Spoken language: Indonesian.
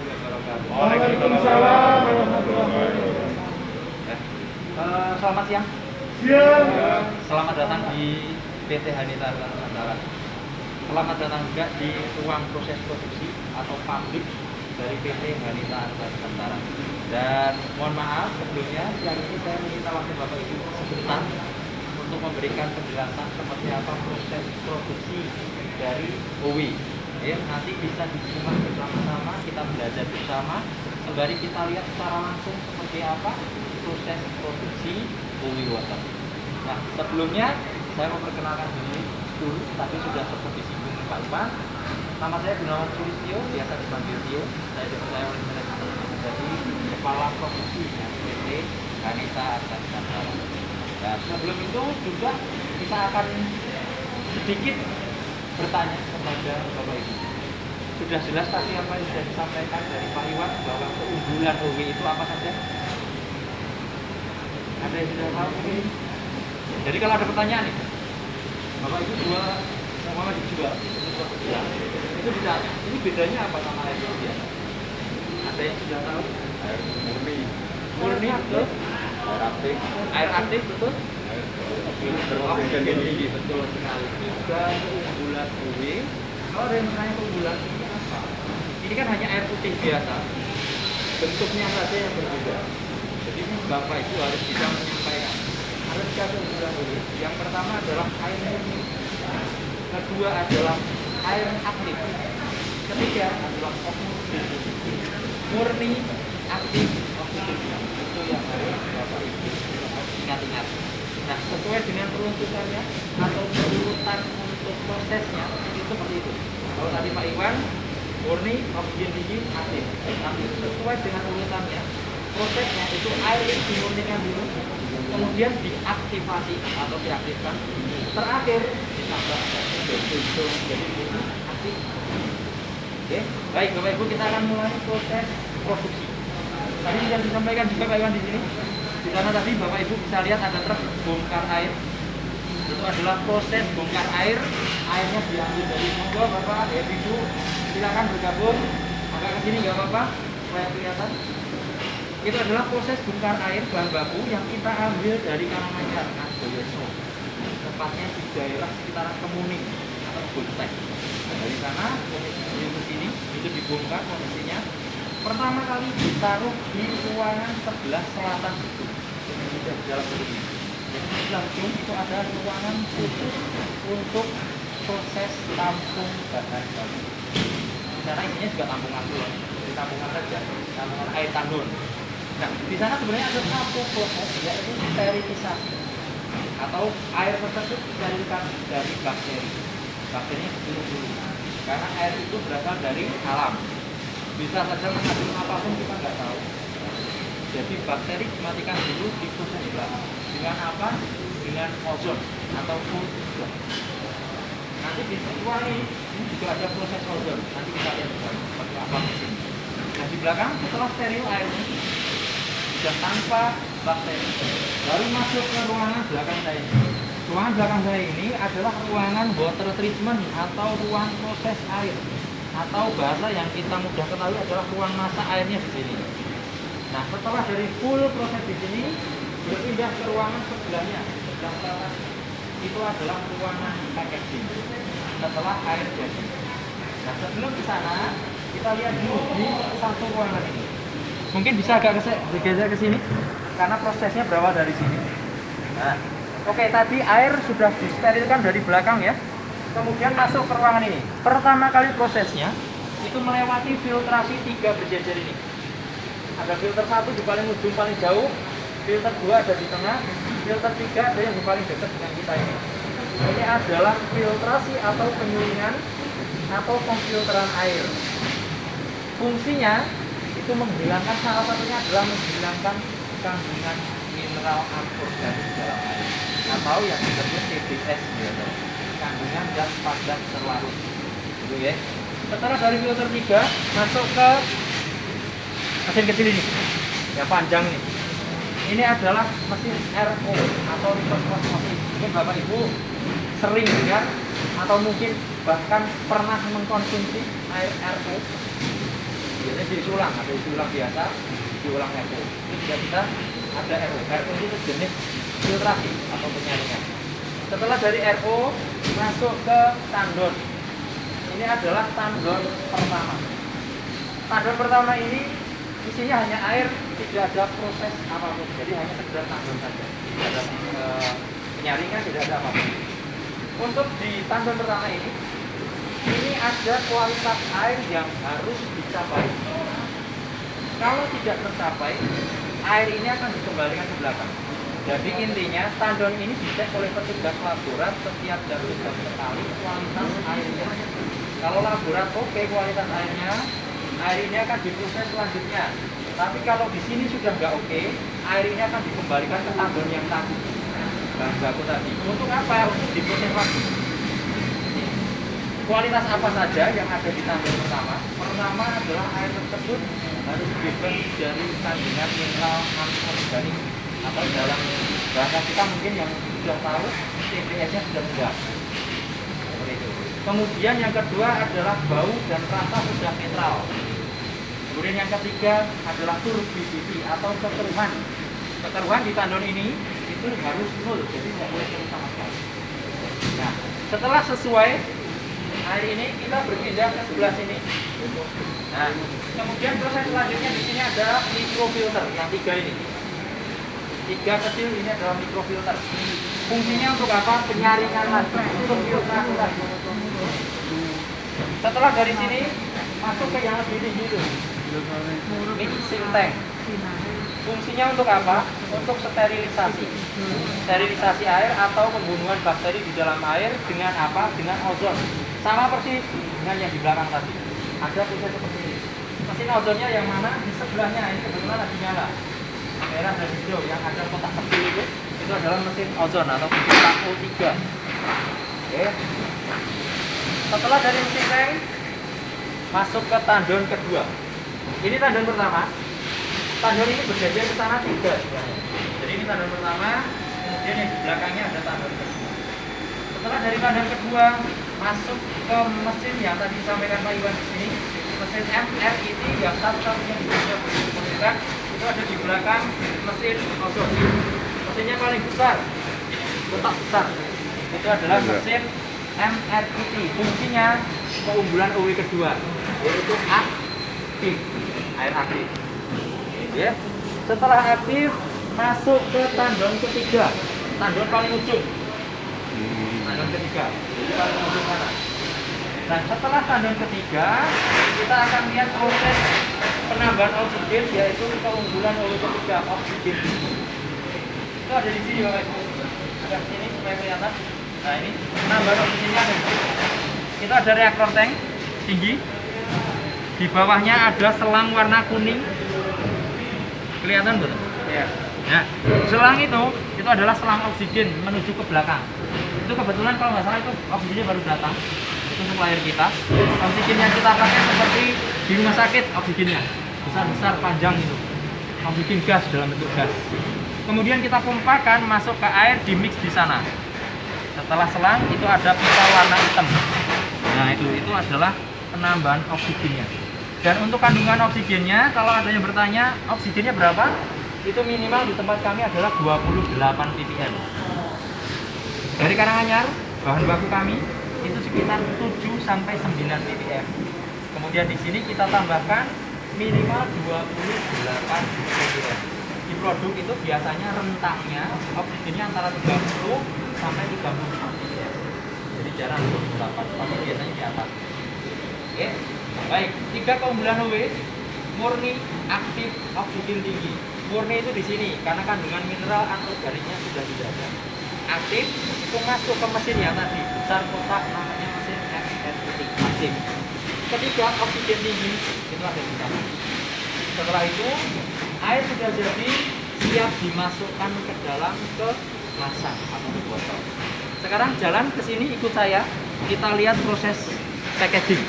warahmatullahi wabarakatuh. Waalaikumsalam warahmatullahi wabarakatuh. Selamat siang. Siang. Selamat datang di PT Hanita Nusantara. Selamat datang juga di ruang proses produksi atau pabrik dari PT Hanita Nusantara. Dan mohon maaf sebelumnya siang ini saya minta waktu Bapak Ibu sebentar untuk memberikan penjelasan seperti apa proses produksi dari OW. Ya, nanti bisa disimak bersama-sama, kita belajar bersama, sembari kita lihat secara langsung seperti apa proses produksi OW water. Nah, sebelumnya saya mau perkenalkan diri dulu, tapi sudah seperti disinggung Pak Iwan. Nama saya Gunawan Sulistyo, biasa dipanggil Tio. Saya dipercaya oleh manajemen menjadi kepala produksi dari PT Hanita Nusantara. Nah, sebelum itu juga kita akan sedikit bertanya kepada Bapak Ibu. Sudah jelas tadi apa yang sudah disampaikan dari Pak Iwan bahwa keunggulan OW itu apa saja? Ada yang sudah tahu mungkin? Jadi kalau ada pertanyaan nih, Bapak Ibu jual, sama dijual, itu ditanya, ini bedanya apa sama air biasa? Ada yang sudah tahu? Air murni. Murni betul? Air aktif betul? Oksigen tinggi. Betul sekali. Tiga keunggulan OW. Kalau ada yang bertanya keunggulan ini apa? Ini kan hanya air putih biasa. Bentuknya saja yang berbeda. Jadi Bapak Ibu harus bisa menyampaikan. Ada tiga keunggulan OW. Yang pertama adalah air murni. Kedua adalah air aktif. Ketiga adalah oksigen. Murni, aktif, oksigen. Itu yang harus Bapak Ibu ingat-ingat. Nah, sesuai dengan peruntukannya atau urutan untuk prosesnya itu seperti itu. Kalau tadi Pak Iwan, murni, oksigen tinggi, aktif. Nanti sesuai dengan urutannya, prosesnya itu air dimurnikan dulu, kemudian diaktifasi atau diaktifkan, terakhir ditambah jadi aktif. Oke, baik Bapak Ibu, kita akan mulai proses produksi. Tadi sudah disampaikan juga Pak Iwan di sini. Di sana tadi Bapak Ibu bisa lihat ada truk bongkar air. Itu adalah proses bongkar air. Airnya diambil dari monggo Bapak, Ibu silakan bergabung. Agak ke sini nggak apa-apa, supaya kelihatan. Itu adalah proses bongkar air bahan baku yang kita ambil dari Karanganyar, Argoyoso. Tepatnya di daerah sekitaran Kemuning atau Bontek. Dari sana komisi ke sini itu dibongkar kondisinya. Pertama kali ditaruh di ruangan sebelah selatan itu. Ini sudah di dalam begini. Jadi langsung itu ada ruangan khusus untuk proses tampung bahan baku. Di sana isinya juga tampungan dulu, jadi tampungan saja, tampungan air tandun. Nah, di sana sebenarnya ada satu proses yaitu sterilisasi atau air tersebut disterilkan dari bakteri. Bakterinya dibunuh dulu. Karena air itu berasal dari alam. Bisa saja mengandung apapun kita nggak tahu. Jadi bakteri dimatikan dulu di proses belakang. Dengan apa? Dengan ozon atau ozon. Nanti di luar ini juga ada proses ozon. Nanti kita lihat seperti apa di sini. Nah di belakang setelah steril airnya sudah tanpa bakteri, baru masuk ke ruangan belakang saya ini. Ruangan belakang saya ini adalah ruangan water treatment atau ruang proses air. Atau bahasa yang kita mudah ketahui adalah ruang masak airnya di sini. Nah, setelah dari full proses di sini berpindah ke ruangan sebelahnya, sebelah selatan. Itu adalah ruangan packaging. Setelah air jadi. Nah, sebelum ke sana kita lihat dulu di satu ruangan ini. Mungkin bisa agak bergeser ke sini karena prosesnya berawal dari sini. Nah, oke, tadi air sudah disterilkan dari belakang ya. Kemudian masuk ke ruangan ini. Pertama kali prosesnya itu melewati filtrasi 3 berjejer ini. Ada filter 1 di paling ujung paling jauh, filter 2 ada di tengah, filter 3 ada yang di paling dekat dengan kita ini. Ini adalah filtrasi atau penyulingan atau pemfilteran air. Fungsinya itu menghilangkan, salah satunya adalah menghilangkan kandungan mineral anorganik dalam air atau yang disebut TBS gitu. Kandungan zat padat terlarut gitu ya. Setelah dari filter 3 masuk ke mesin kecil ini yang panjang nih. Ini adalah mesin RO atau reverse osmosis. Mungkin Bapak Ibu sering dengar atau mungkin bahkan pernah mengkonsumsi air RO. Biasanya diisi ulang, ada isi ulang biasa, isi ulang RO. Itu juga kita ada RO. RO itu jenis filtrasi atau penyaringan. Setelah dari RO masuk ke tandon. Ini adalah tandon pertama. Tandon pertama ini isinya hanya air, tidak ada proses apapun. Jadi hanya sekedar tandon saja. Tidak ada penyaringan, tidak ada apapun. Untuk di tandon pertama ini ada kualitas air yang harus dicapai. Kalau tidak tercapai, air ini akan dikembalikan ke belakang. Jadi intinya tandon ini dicek oleh petugas laborat setiap jam 3 sekali kualitas airnya. Kalau laborat oke kualitas airnya, air ini akan diproses selanjutnya. Tapi kalau di sini sudah nggak oke, air ini akan dikembalikan ke tandon yang tadi, bahan baku tadi. Untuk apa? Untuk diproses lagi. Kualitas apa saja yang ada di tandon pertama? Pertama adalah air tersebut harus bebas dari kandungan mineral anorganik, atau dalam bahasa kita mungkin yang sudah tahu TBS-nya sudah rendah. Seperti itu. Kemudian yang kedua adalah bau dan rasa sudah netral. Kemudian yang ketiga adalah turbidity atau kekeruhan. Kekeruhan di tandon ini itu harus nol, jadi tidak boleh keruh sama sekali. Nah, setelah sesuai air ini kita berpindah ke sebelah sini. Nah, kemudian proses selanjutnya di sini ada microfilter yang 3 ini. 3 kecil ini adalah microfilter. Fungsinya untuk apa? Penyaringan lagi, filtrasi lagi. Setelah dari sini masuk ke yang lebih tinggi itu, mixing tank. Fungsinya untuk apa? Untuk sterilisasi. Sterilisasi air atau pembunuhan bakteri di dalam air dengan apa? Dengan ozon. Sama persis dengan yang di belakang tadi. Ada proses seperti ini. Mesin ozonnya yang mana? Di sebelahnya ini kebetulan lagi nyala. Merah dan hijau yang ada kotak kecil itu adalah mesin ozon atau kotak O3. Oke. Setelah dari mesin tank masuk ke tandon kedua. Ini tandon pertama. Tandon ini berjajar ke sana 3 sebenarnya. Jadi ini tandon pertama, kemudian yang di belakangnya ada tandon kedua. Setelah dari tandon kedua masuk ke mesin yang tadi disampaikan Pak Iwan di sini, mesin MRIT yang satu-satunya di Indonesia berfungsikan itu ada di belakang mesin ozon. Mesinnya paling besar, kotak besar. Itu adalah mesin MRIT. Fungsinya keunggulan OW kedua, yaitu aktif, air aktif. Ya. Setelah aktif masuk ke tandon ketiga, tandon paling ujung. Tandon ketiga, jadi paling ujung mana? Nah, setelah tandon ketiga, kita akan lihat proses penambahan oksigen, yaitu keunggulan OW ketiga, oksigen. Itu ada di sini, Bapak Ibu. Ada di sini supaya kelihatan. Nah, ini penambahan oksigennya ada. Itu ada reaktor tank tinggi. Di bawahnya ada selang warna kuning. Kelihatan betul? Ya. Nah, selang itu adalah selang oksigen menuju ke belakang. Itu kebetulan kalau nggak salah itu oksigennya baru datang. Itu untuk air kita. Oksigen yang kita pakai seperti di rumah sakit oksigennya besar-besar panjang itu. Oksigen gas dalam bentuk gas. Kemudian kita pompakan masuk ke air di mix di sana. Setelah selang itu ada pipa warna hitam. Nah itu adalah penambahan oksigennya. Dan untuk kandungan oksigennya, kalau ada yang bertanya oksigennya berapa? Itu minimal di tempat kami adalah 28 ppm. Dari Karanganyar, bahan baku kami itu sekitar 7 sampai 9 ppm. Kemudian di sini kita tambahkan minimal 28 ppm. Di produk itu biasanya rentangnya oksigennya antara 30 sampai 35 ppm. Jadi jarang 28, tapi biasanya di atas. Oke. Baik, 3 keunggulan OW, murni, aktif, oksigen tinggi. Murni itu di sini karena kandungan mineral anorganiknya sudah tidak ada. Aktif itu masuk ke mesin yang tadi besar kotak namanya mesin MRIT aktif. Ketiga, oksigen tinggi itu ada di sana. Setelah itu air sudah jadi siap dimasukkan ke dalam kemasan atau ke botol. Sekarang jalan ke sini ikut saya, kita lihat proses packaging.